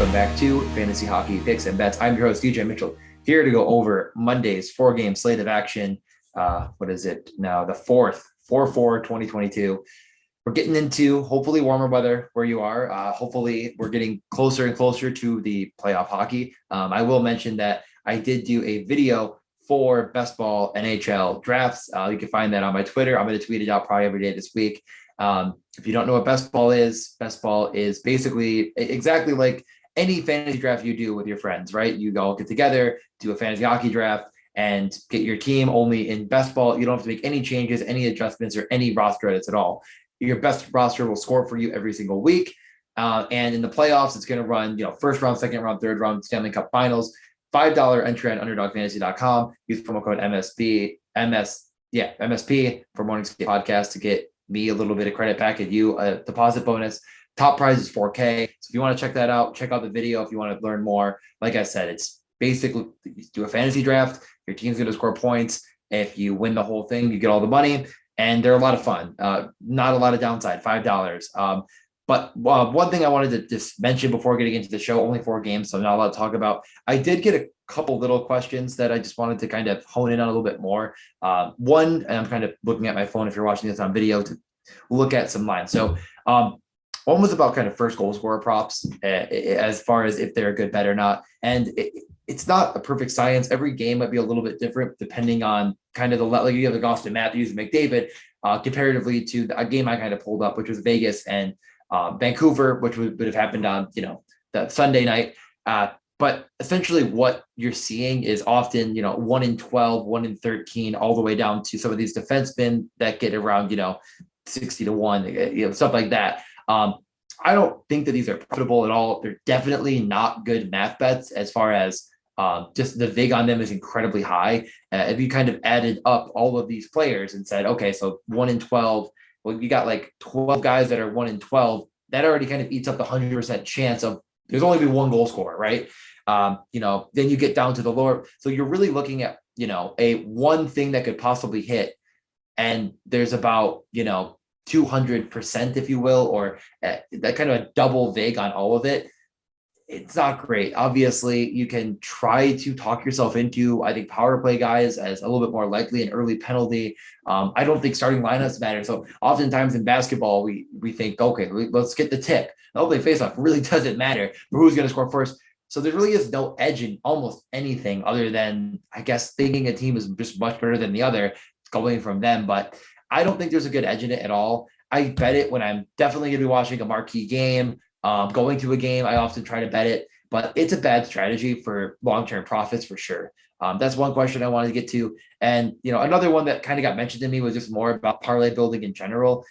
welcome back to Fantasy Hockey Picks and Bets. I'm your host, DJ Mitchell, here to go over Monday's four-game slate of action. What is it now? The 4/4/2022. We're getting into hopefully warmer weather where you are. Hopefully we're getting closer and closer to the playoff hockey. I will mention that I did do a video for Best Ball NHL drafts. You can find that on my Twitter. I'm going to tweet it out probably every day this week. If you don't know what Best Ball is basically exactly like any fantasy draft you do with your friends, right? You all get together, do a fantasy hockey draft, and get your team. Only in Best Ball, you don't have to make any changes, any adjustments, or any roster edits at all. Your best roster will score for you every single week. And in the playoffs, it's going to run, first round, second round, third round, Stanley Cup Finals. $5 entry on underdogfantasy.com. Use promo code MSP for Morning Skate Podcast to get me a little bit of credit back, and you a deposit bonus. Top prize is $4K. So if you want to check that out, check out the video if you want to learn more. Like I said, it's basically you do a fantasy draft. Your team's going to score points. If you win the whole thing, you get all the money, and they're a lot of fun. Not a lot of downside. $5. But one thing I wanted to just mention before getting into the show, only 4 games, so I'm not allowed to talk about. I did get a couple little questions that I just wanted to kind of hone in on a little bit more. One, and I'm kind of looking at my phone if you're watching this on video to look at some lines. So one was about kind of first goal scorer props as far as if they're a good bet or not. And it's not a perfect science. Every game might be a little bit different depending on kind of like you have the Austin Matthews and McDavid comparatively to a game I kind of pulled up, which was Vegas and Vancouver, which would have happened on, that Sunday night. But essentially what you're seeing is often, 1 in 12, 1 in 13, all the way down to some of these defensemen that get around, 60-1, stuff like that. I don't think that these are profitable at all. They're definitely not good math bets as far as just the VIG on them is incredibly high. If you kind of added up all of these players and said, okay, so 1 in 12, well, you got like 12 guys that are 1 in 12. That already kind of eats up the 100% chance of there's only be one goal scorer, right? Then you get down to the lower. So you're really looking at, a one thing that could possibly hit. And there's about, 200%, if you will, or that kind of a double VIG on all of it. It's not great. Obviously, you can try to talk yourself into, I think, power play guys as a little bit more likely an early penalty. I don't think starting lineups matter. So oftentimes in basketball, we think, okay, let's get the tip. Opening faceoff really doesn't matter for who's going to score first. So there really is no edge in almost anything other than, I guess, thinking a team is just much better than the other, going from them. But I don't think there's a good edge in it at all. I bet it when I'm definitely going to be watching a marquee game. Going to a game, I often try to bet it, but it's a bad strategy for long-term profits for sure. That's one question I wanted to get to. And, another one that kind of got mentioned to me was just more about parlay building in general.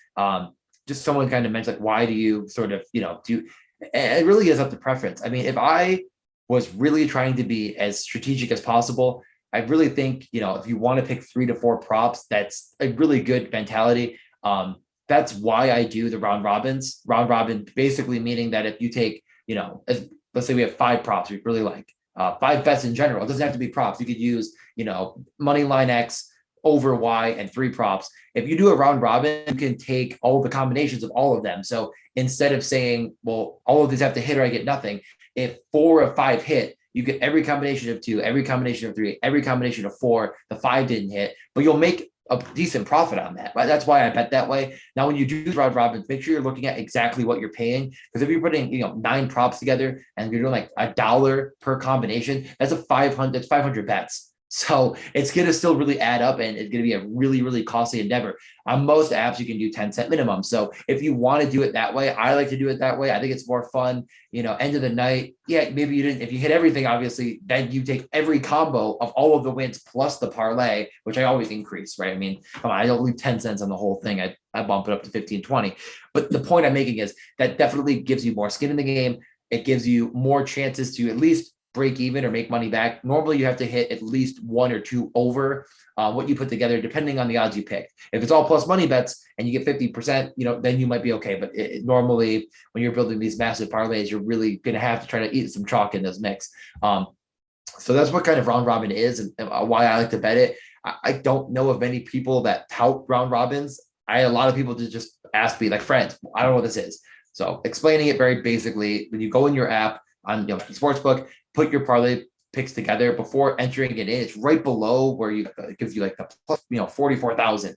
Just someone kind of mentioned, like, why do you sort of, it really is up to preference. I mean, if I was really trying to be as strategic as possible, I really think, if you want to pick 3 to 4 props, that's a really good mentality. That's why I do the round robins. Round robin basically meaning that if you take, let's say we have 5 props we really like, 5 bets in general. It doesn't have to be props. You could use, money line X over Y and 3 props. If you do a round robin, you can take all the combinations of all of them. So instead of saying, well, all of these have to hit or I get nothing, if 4 or 5 hit, you get every combination of 2, every combination of 3, every combination of 4. The 5 didn't hit, but you'll make a decent profit on that. Right? That's why I bet that way. Now, when you do round robins, make sure you're looking at exactly what you're paying. Because if you're putting, 9 props together and you're doing like $1 per combination, that's 500 bets. So it's going to still really add up, and it's going to be a really, really costly endeavor. On most apps, you can do 10-cent minimum. So if you want to do it that way, I like to do it that way. I think it's more fun. End of the night, yeah, maybe you didn't. If you hit everything, obviously, then you take every combo of all of the wins plus the parlay, which I always increase, right? I mean, come on, I don't leave 10 cents on the whole thing. I bump it up to 15, 20. But the point I'm making is that definitely gives you more skin in the game. It gives you more chances to at least break even or make money back. Normally you have to hit at least 1 or 2 over what you put together, depending on the odds you pick. If it's all plus money bets and you get 50%, then you might be okay. But normally when you're building these massive parlays, you're really going to have to try to eat some chalk in this mix. So that's what kind of round robin is and why I like to bet it. I don't know of many people that tout round robins. A lot of people just ask me, like, friends, I don't know what this is. So explaining it very basically, when you go in your app, on sportsbook, put your parlay picks together before entering it in. It's right below where it gives you like the plus 44,000,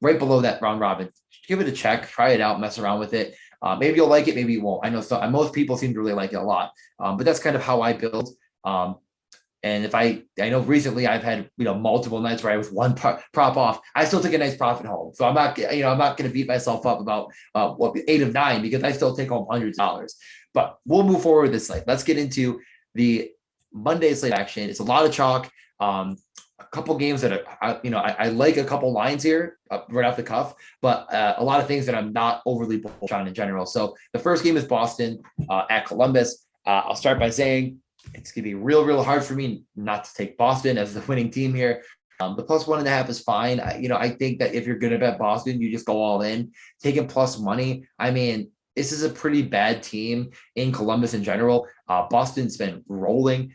right below that round robin. Give it a check, try it out, mess around with it. Maybe you'll like it, maybe you won't. I know most people seem to really like it a lot, but that's kind of how I build. And if I know recently I've had multiple nights where I was one prop off, I still took a nice profit home. So I'm not going to beat myself up about 8 of 9 because I still take home hundreds of dollars. But we'll move forward with this slate. Let's get into the Monday slate action. It's a lot of chalk. A couple games that I like a couple lines here right off the cuff, but a lot of things that I'm not overly bullish on in general. So the first game is Boston at Columbus. I'll start by saying it's going to be real hard for me not to take Boston as the winning team here. The plus 1.5 is fine. I think that if you're going to bet Boston, you just go all in, taking plus money. I mean, this is a pretty bad team in Columbus in general. Boston's been rolling.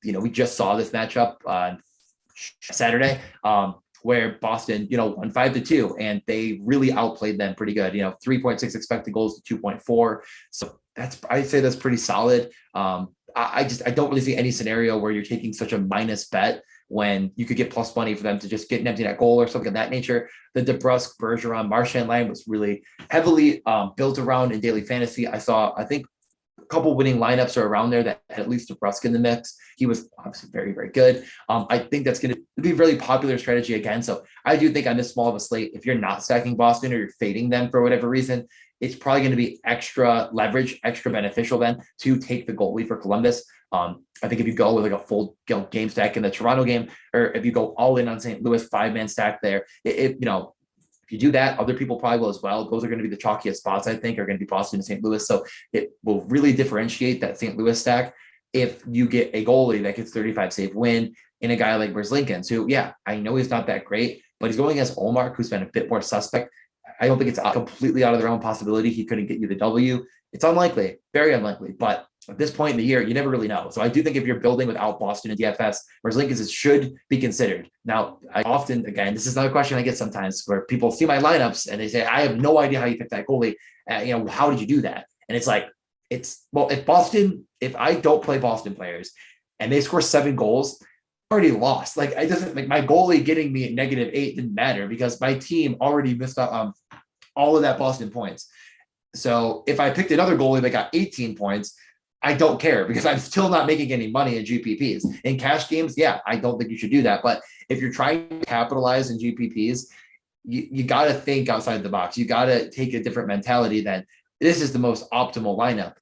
We just saw this matchup on Saturday where Boston, won 5-2, and they really outplayed them pretty good. 3.6 expected goals to 2.4. So I'd say that's pretty solid. I don't really see any scenario where you're taking such a minus bet when you could get plus money for them to just get an empty net goal or something of that nature. The DeBrusk, Bergeron, Marchand line was really heavily built around in daily fantasy. I think a couple winning lineups are around there that had at least DeBrusk in the mix. He was obviously very, very good. I think that's going to be a really popular strategy again. So I do think on this small of a slate, if you're not stacking Boston or you're fading them for whatever reason, it's probably going to be extra leverage, extra beneficial then to take the goalie for Columbus. I think if you go with like a full game stack in the Toronto game, or if you go all in on St. Louis 5-man stack there, if you do that, other people probably will as well. Those are going to be the chalkiest spots, I think, are going to be Boston and St. Louis. So it will really differentiate that St. Louis stack if you get a goalie that gets 35 save win in a guy like Lincoln, who, I know he's not that great, but he's going against Olmark, who's been a bit more suspect. I don't think it's completely out of the realm possibility he couldn't get you the W. It's unlikely, very unlikely, but at this point in the year, you never really know. So I do think if you're building without Boston and DFS, Lincoln should be considered. Now, I often, again, this is another question I get sometimes where people see my lineups and they say, I have no idea how you picked that goalie. How did you do that? And it's like, if I don't play Boston players and they score 7 goals, already lost. Like, it doesn't make my goalie getting me at -8 didn't matter because my team already missed out all of that Boston points. So if I picked another goalie that got 18 points, I don't care because I'm still not making any money in GPPs. In cash games, I don't think you should do that. But if you're trying to capitalize in GPPs, you got to think outside the box. You got to take a different mentality than this is the most optimal lineup.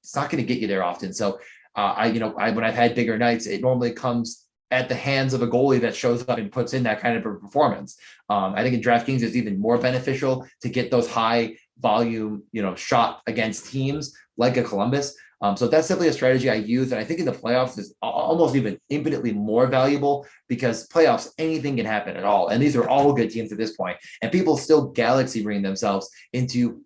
It's not going to get you there often. So when I've had bigger nights, it normally comes at the hands of a goalie that shows up and puts in that kind of a performance. I think in DraftKings, it's even more beneficial to get those high volume, shot against teams like a Columbus. So that's definitely a strategy I use. And I think in the playoffs is almost even infinitely more valuable because playoffs, anything can happen at all. And these are all good teams at this point. And people still galaxy bring themselves into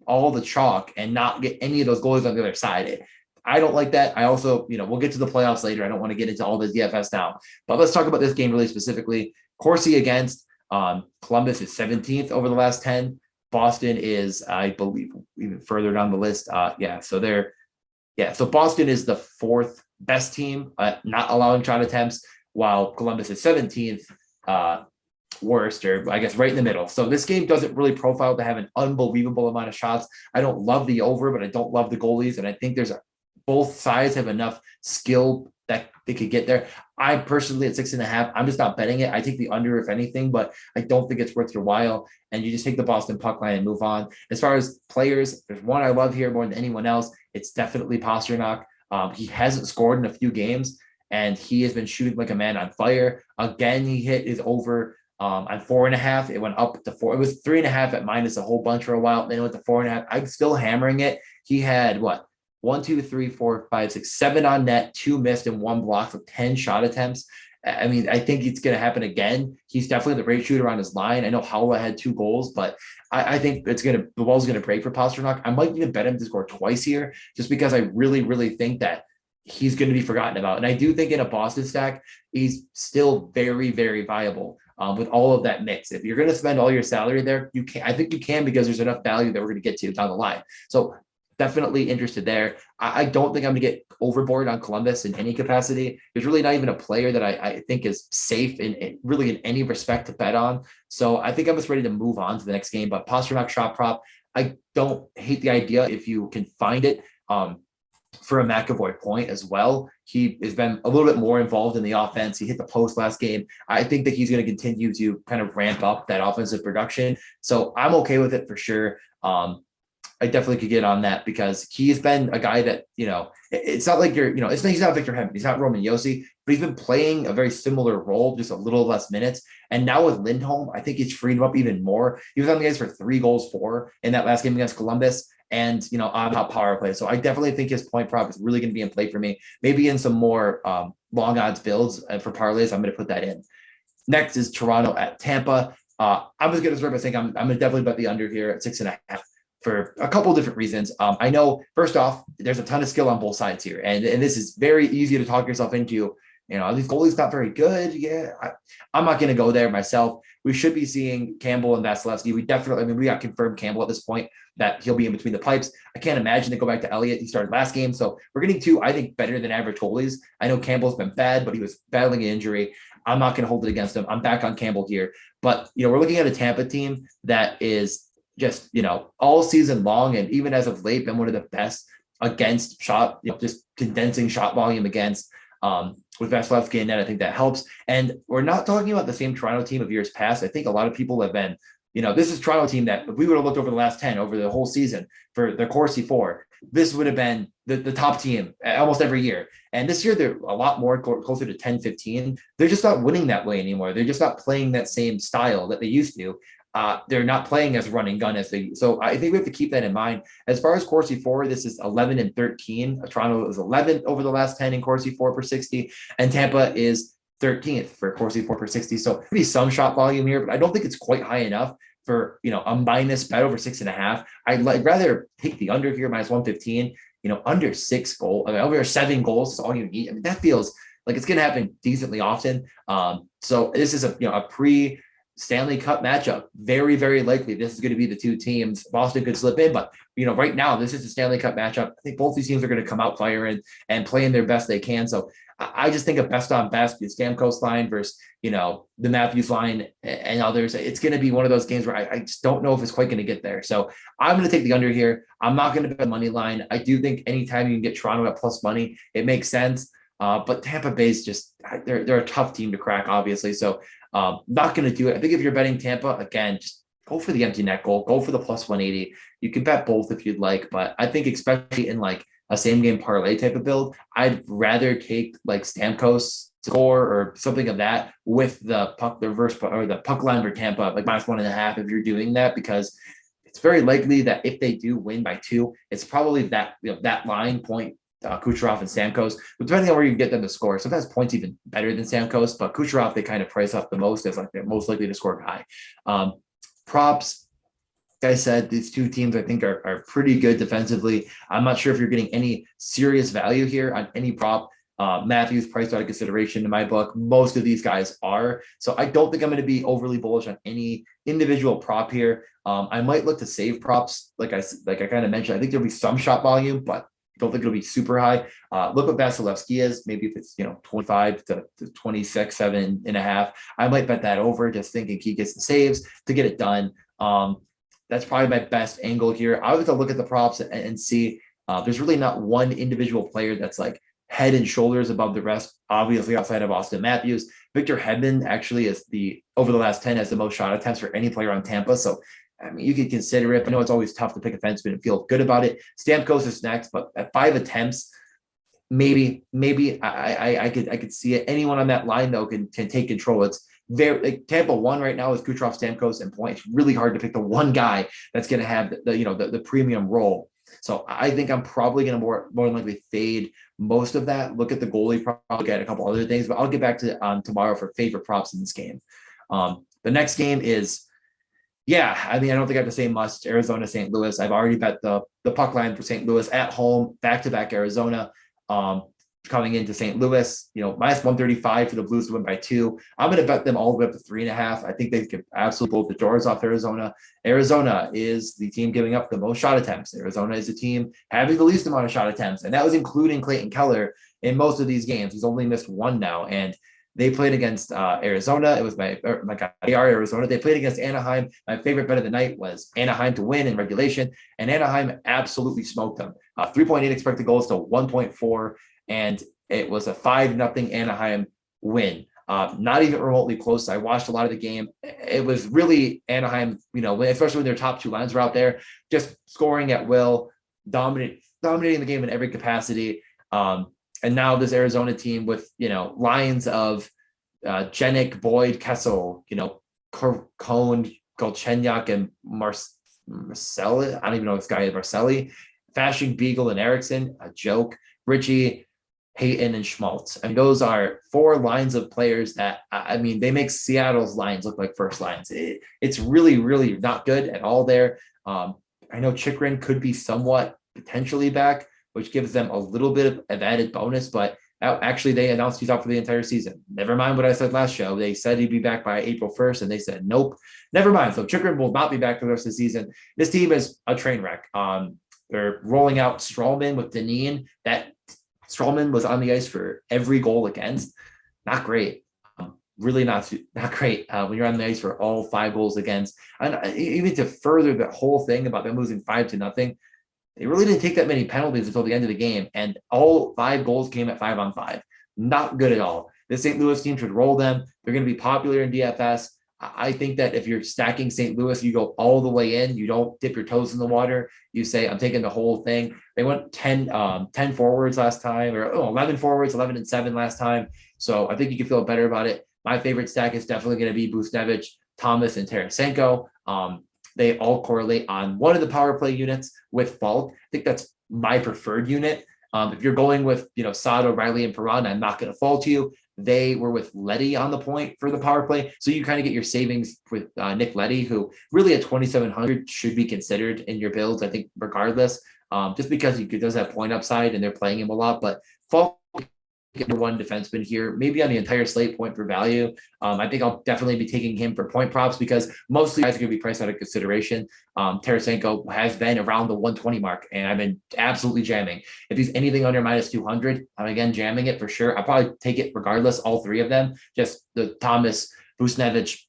all the chalk and not get any of those goals on the other side. I don't like that. I also, we'll get to the playoffs later. I don't want to get into all the DFS now, but let's talk about this game really specifically. Corsi against Columbus is 17th over the last 10. Boston is, I believe, even further down the list. So Boston is the 4th best team, not allowing shot attempts, while Columbus is 17th worst, or I guess right in the middle. So this game doesn't really profile to have an unbelievable amount of shots. I don't love the over, but I don't love the goalies. And I think both sides have enough skill that they could get there. I personally at 6.5, I'm just not betting it. I take the under if anything, but I don't think it's worth your while. And you just take the Boston puck line and move on. As far as players, there's one I love here more than anyone else. It's definitely Pastrnak. He hasn't scored in a few games, and he has been shooting like a man on fire. Again, he hit his over on 4.5. It went up to 4. It was 3.5 at minus a whole bunch for a while. Then it went to 4.5. I'm still hammering it. He had 1, 2, 3, 4, 5, 6, 7 on net, 2 missed and 1 blocked with 10 shot attempts. I mean, I think it's going to happen again. He's definitely the great shooter on his line. I know Howla had 2 goals, but I think the ball's going to break for Pastrnak. I might even bet him to score twice here just because I really, really think that he's going to be forgotten about. And I do think in a Boston stack, he's still very, very viable with all of that mix. If you're going to spend all your salary there, I think you can because there's enough value that we're going to get to down the line. So definitely interested there. I don't think I'm going to get overboard on Columbus in any capacity. There's really not even a player that I think is safe in really in any respect to bet on. So I think I'm just ready to move on to the next game. But Pastrnak shot prop, I don't hate the idea if you can find it. For a McAvoy point as well. He has been a little bit more involved in the offense. He hit the post last game. I think that he's going to continue to kind of ramp up that offensive production. So I'm okay with it for sure. I definitely could get on that because he's been a guy that, it's not like he's not Victor Hedman, he's not Roman Josi, but he's been playing a very similar role, just a little less minutes. And now with Lindholm, I think he's freed him up even more. He was on the ice for 3 goals for in that last game against Columbus. And, on top power play. So I definitely think his point prop is really going to be in play for me. Maybe in some more long odds builds for parlays, I'm going to put that in. Next is Toronto at Tampa. I'm just going to start by saying I'm going to definitely bet the under here at 6.5 for a couple of different reasons. I know, first off, there's a ton of skill on both sides here. And this is very easy to talk yourself into. These goalies not very good. Yeah, I'm not going to go there myself. We should be seeing Campbell and Vasilevsky. We got confirmed Campbell at this point that he'll be in between the pipes. I can't imagine they go back to Elliott. He started last game. So we're getting 2, I think, better than average goalies. I know Campbell's been bad, but he was battling an injury. I'm not going to hold it against him. I'm back on Campbell here. But, we're looking at a Tampa team that is just, all season long and even as of late been one of the best against shot, just condensing shot volume against with Vasilevsky and net. I think that helps. And we're not talking about the same Toronto team of years past. I think a lot of people have been, this is Toronto team that if we would have looked over the last 10 over the whole season for the Corsi 4, this would have been the top team almost every year. And this year, they're a lot more closer to 10, 15. They're just not winning that way anymore. They're just not playing that same style that they used to. They're not playing as running gun as they. So I think we have to keep that in mind. As far as Corsi 4, this is 11 and 13. Toronto is 11th over the last 10 in Corsi 4 per 60, and Tampa is 13th for Corsi 4 per 60. So maybe some shot volume here, but I don't think it's quite high enough for a minus bet over 6.5. I'd rather take the under here minus 115. Under 6 goals, over 7 goals is all you need. That feels like it's going to happen decently often. So this is a pre Stanley Cup matchup. Very, very likely this is going to be the 2 teams. Boston could slip in, but right now this is the Stanley Cup matchup. I think both these teams are going to come out firing and playing their best they can. So I just think of best on best, the Stamkos line versus the Matthews line and others. It's going to be one of those games where I just don't know if it's quite going to get there. So I'm going to take the under here. I'm not going to bet money line. I do think anytime you can get Toronto at plus money, it makes sense. But Tampa Bay's they're a tough team to crack, obviously. So not going to do it. I think if you're betting Tampa, again, just go for the empty net goal, go for the plus 180. You can bet both if you'd like, but I think especially in like a same game parlay type of build, I'd rather take like Stamkos score or something of that with the reverse or the puck line for Tampa, like minus 1.5 if you're doing that, because it's very likely that if they do win by 2, it's probably that, that line point. Kucherov and Stamkos, but depending on where you can get them to score, sometimes points even better than Stamkos, but Kucherov they kind of price up the most as like they're most likely to score high. Props, like I said, these 2 teams I think are pretty good defensively. I'm not sure if you're getting any serious value here on any prop. Matthews priced out of consideration in my book. Most of these guys are, so I don't think I'm going to be overly bullish on any individual prop here. I might look to save props, like I kind of mentioned. I think there'll be some shot volume, but don't think it'll be super high. Look what Vasilevsky is. Maybe if it's 25 to 26, 7.5, I might bet that over, just thinking he gets the saves to get it done. That's probably my best angle here. I would have to look at the props and see. There's really not one individual player that's like head and shoulders above the rest, obviously outside of Austin Matthews. Victor Hedman actually is over the last 10 has the most shot attempts for any player on Tampa. So you could consider it. I know it's always tough to pick a defenseman and feel good about it. Stamkos is next, but at 5 attempts, maybe I could see it. Anyone on that line though can take control. It's very like Tampa 1 right now is Kucherov, Stamkos, and point. It's really hard to pick the one guy that's going to have the premium role. So I think I'm probably going to more than likely fade most of that. Look at the goalie, probably get a couple other things, but I'll get back to tomorrow for favorite props in this game. The next game is. Yeah, I don't think I have to say must. Arizona, St. Louis. I've already bet the puck line for St. Louis at home, back-to-back Arizona. coming into St. Louis, minus 135 for the Blues to win by 2. I'm going to bet them all the way up to 3.5. I think they could absolutely blow the doors off Arizona. Arizona is the team giving up the most shot attempts. Arizona is the team having the least amount of shot attempts, and that was including Clayton Keller in most of these games. He's only missed one now, and they played against Arizona. It was my God, Arizona. They played against Anaheim. My favorite bet of the night was Anaheim to win in regulation, and Anaheim absolutely smoked them. 3.8 expected goals to 1.4, and it was a 5-0 Anaheim win. Not even remotely close. I watched a lot of the game. It was really Anaheim, especially when their top two lines were out there, just scoring at will, dominating the game in every capacity. And now this Arizona team with, lines of Jenik, Boyd, Kessel, Cone, Galchenyuk, and Marcelli. I don't even know this guy is Marcelli. Fasching, Beagle, and Erickson, a joke. Richie, Hayton, and Schmaltz. I mean, those are 4 lines of players that, they make Seattle's lines look like first lines. It's really, really not good at all there. I know Chychrun could be somewhat potentially back, which gives them a little bit of added bonus, but actually they announced he's out for the entire season. Never mind what I said last show. They said he'd be back by April 1st, and they said, nope, never mind. So Chychrun will not be back for the rest of the season. This team is a train wreck. They're rolling out Strawman with Dineen. That Strawman was on the ice for every goal against. Not great. Really not great when you're on the ice for all 5 goals against. And even to further the whole thing about them losing 5-0, they really didn't take that many penalties until the end of the game, and all 5 goals came at 5-on-5. Not good at all. This St. Louis team should roll them. They're going to be popular in DFS. I think that if you're stacking St. Louis, you go all the way in. You don't dip your toes in the water. You say, I'm taking the whole thing. They went 10 forwards last time, or 11 forwards, 11-7 last time. So I think you can feel better about it. My favorite stack is definitely going to be Buchnevich, Thomas, and Tarasenko. They all correlate on one of the power play units with Falk. I think that's my preferred unit. If you're going with, Sato, Riley, and Perron, I'm not going to fault you. They were with Leddy on the point for the power play. So you kind of get your savings with Nick Leddy, who really at 2,700 should be considered in your builds, I think, regardless, just because he does have point upside and they're playing him a lot. But Falk, number 1 defenseman here, maybe on the entire slate point for value. I think I'll definitely be taking him for point props because most of the guys are going to be priced out of consideration. Tarasenko has been around the 120 mark, and I've been absolutely jamming. If he's anything under minus 200, I'm again jamming it for sure. I'll probably take it regardless, all 3 of them. Just the Thomas, Buchnevich,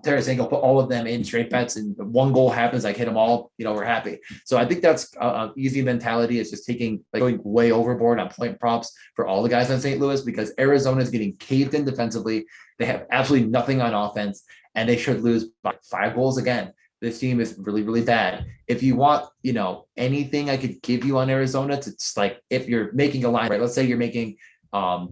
Tarasenko, put all of them in straight bets, and 1 goal happens, hit them all, we're happy. So I think that's an easy mentality. It's just going way overboard on point props for all the guys on St. Louis, because Arizona is getting caved in defensively. They have absolutely nothing on offense, and they should lose by 5 goals again. This team is really, really bad. If you want, anything I could give you on Arizona, it's like if you're making a line, right? Let's say you're making, a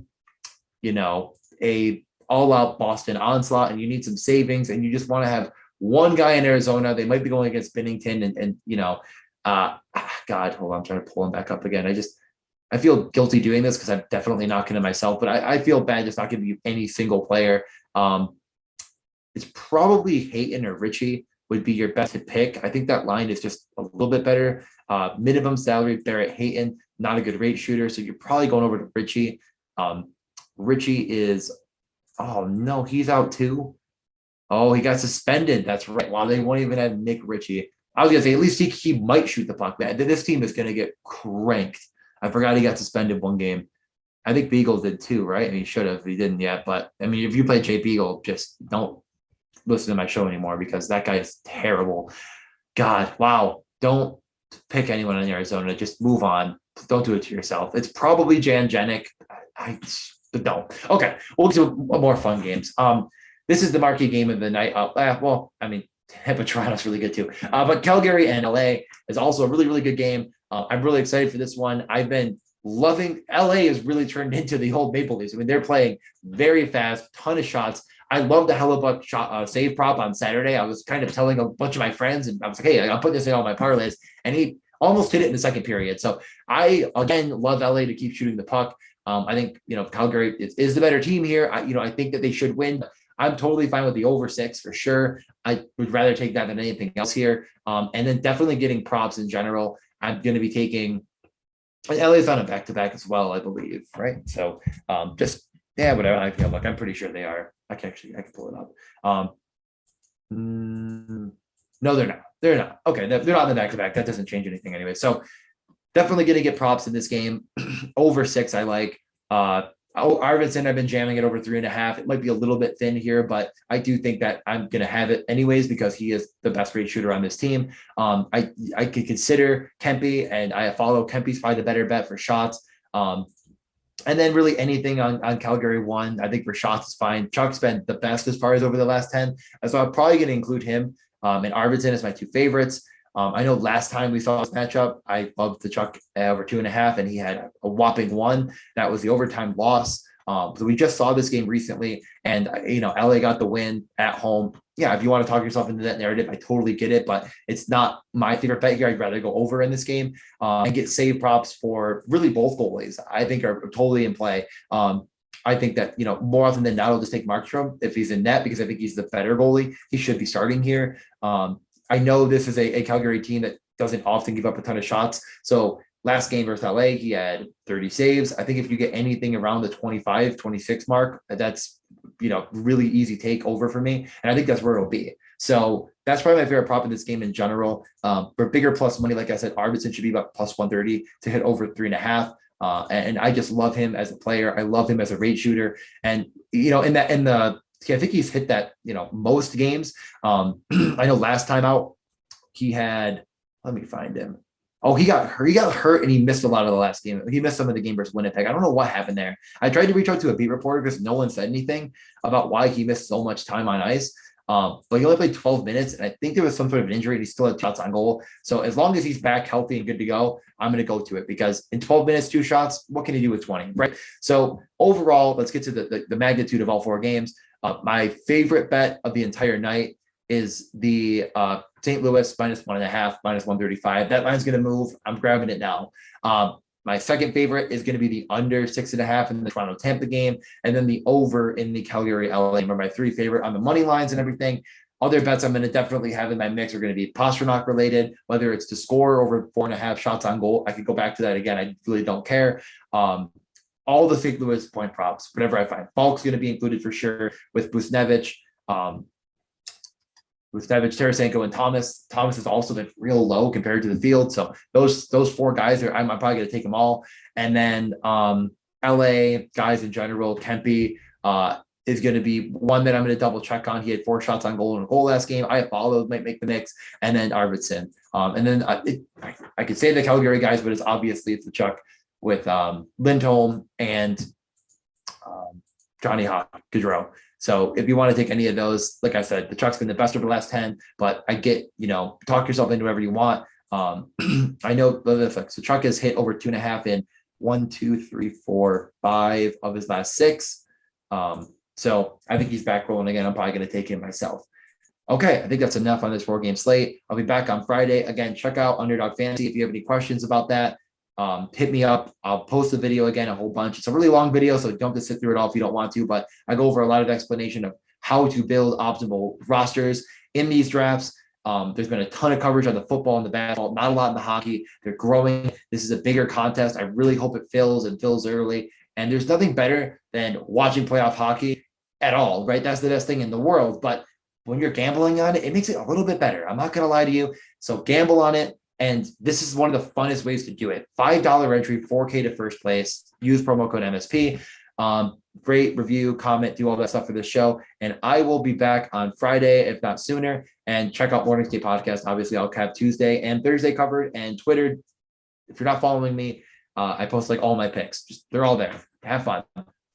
all-out Boston onslaught, and you need some savings, and you just want to have one guy in Arizona. They might be going against Binnington, and God, hold on, I'm trying to pull him back up again. I feel guilty doing this because I'm definitely not going to myself, but I feel bad just not giving you any single player. It's probably Hayton or Richie would be your best to pick. I think that line is just a little bit better. Minimum salary, Barrett Hayton, not a good rate shooter, so you're probably going over to Richie. Richie is, oh no, he's out too. Oh, he got suspended. That's right. Wow, they won't even have Nick Richie. I was gonna say at least he might shoot the puck. Man, this team is gonna get cranked. I forgot he got suspended 1 game. I think Beagle did too, right? He should have. He didn't yet. But if you play Jay Beagle, just don't listen to my show anymore because that guy is terrible. God, wow. Don't pick anyone in Arizona. Just move on. Don't do it to yourself. It's probably Jan Jenik. But don't. Okay, we'll get to more fun games. This is the marquee game of the night. Toronto's really good too. But Calgary and LA is also a really, really good game. I'm really excited for this one. I've been loving LA has really turned into the old Maple Leafs. They're playing very fast, ton of shots. I love the Hellebuck shot save prop on Saturday. I was kind of telling a bunch of my friends, and I was like, hey, I'll put this in all my parlays. And he almost hit it in the second period. So I, again, love LA to keep shooting the puck. I think, Calgary is the better team here. I think that they should win. I'm totally fine with the over 6 for sure. I would rather take that than anything else here. And then definitely getting props in general. I'm going to be taking And LA's on a back-to-back as well, I believe, right? So just yeah, whatever. I feel like I'm pretty sure they are. I can pull it up. No, they're not. They're not. Okay, they're not in the back-to-back. That doesn't change anything anyway. So definitely going to get props in this game. Over 6, I like. Arvidsson, I've been jamming it over 3.5. It might be a little bit thin here, but I do think that I'm going to have it anyways because he is the best rate shooter on this team. I could consider Kempe, and I follow Kempe's probably the better bet for shots. And then really anything on Calgary 1, I think for shots is fine. Chuck's been the best as far as over the last 10. So I'm probably going to include him. And Arvidsson is my 2 favorites. I know last time we saw this matchup, I loved the Chuck over 2.5, and he had a whopping 1. That was the overtime loss. So we just saw this game recently, and LA got the win at home. Yeah, if you want to talk yourself into that narrative, I totally get it, but it's not my favorite bet here. I'd rather go over in this game and get save props for really both goalies. I think are totally in play. I think that, more often than not, I'll just take Markstrom if he's in net because I think he's the better goalie. He should be starting here. I know this is a Calgary team that doesn't often give up a ton of shots. So last game versus LA, he had 30 saves. I think if you get anything around the 25, 26 mark, that's, really easy take over for me. And I think that's where it'll be. So that's probably my favorite prop in this game in general. For bigger plus money, like I said, Arvidsson should be about plus 130 to hit over 3.5. And I just love him as a player. I love him as a rate shooter. And, I think he's hit that, most games. I know last time out he had, let me find him. Oh, he got hurt and he missed a lot of the last game. He missed some of the game versus Winnipeg. I don't know what happened there. I tried to reach out to a beat reporter because no one said anything about why he missed so much time on ice. But he only played 12 minutes, and I think there was some sort of injury, and he still had shots on goal. So as long as he's back healthy and good to go, I'm going to go to it because in 12 minutes, 2 shots, what can he do with 20, right? So overall, let's get to the magnitude of all 4 games. My favorite bet of the entire night is the St. Louis minus 1.5, minus 135. That line's going to move. I'm grabbing it now. My second favorite is going to be the under 6.5 in the Toronto Tampa game, and then the over in the Calgary LA. Are my 3 favorite on the money lines and everything. Other bets I'm going to definitely have in my mix are going to be Pastrnak related, whether it's to score over 4.5 shots on goal. I could go back to that again. I really don't care. All the St. Louis point props, whatever I find. Falk's going to be included for sure with Busnevich. Tarasenko, and Thomas. Thomas has also been real low compared to the field. So those 4 guys I'm probably going to take them all. And then LA guys in general, Kempe is going to be one that I'm going to double check on. He had 4 shots on goal in a goal last game. I followed, might make the mix. And then Arvidsson. And then I could say the Calgary guys, but it's the Chuck with Lindholm and Johnny Hawk Gaudreau. So if you want to take any of those, like I said, the Chuck's been the best over the last 10, but I get, talk yourself into whatever you want. I know so Chuck has hit over 2.5 in 1, 2, 3, 4, 5 of his last 6. So I think he's back rolling again. I'm probably going to take him myself. Okay, I think that's enough on this 4-game slate. I'll be back on Friday. Again, check out Underdog Fantasy if you have any questions about that. Hit me up. I'll post the video again, a whole bunch. It's a really long video, so don't have to sit through it all if you don't want to, but I go over a lot of explanation of how to build optimal rosters in these drafts. There's been a ton of coverage on the football and the basketball, not a lot in the hockey. They're growing. This is a bigger contest. I really hope it fills early. And there's nothing better than watching playoff hockey at all, right? That's the best thing in the world. But when you're gambling on it, it makes it a little bit better. I'm not going to lie to you. So gamble on it. And this is one of the funnest ways to do it. $5 entry, 4K to first place. Use promo code MSP. Rate, review, comment, do all that stuff for this show. And I will be back on Friday, if not sooner. And check out Morning State Podcast. Obviously, I'll have Tuesday and Thursday covered. And Twitter, if you're not following me, I post all my picks. They're all there. Have fun.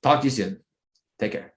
Talk to you soon. Take care.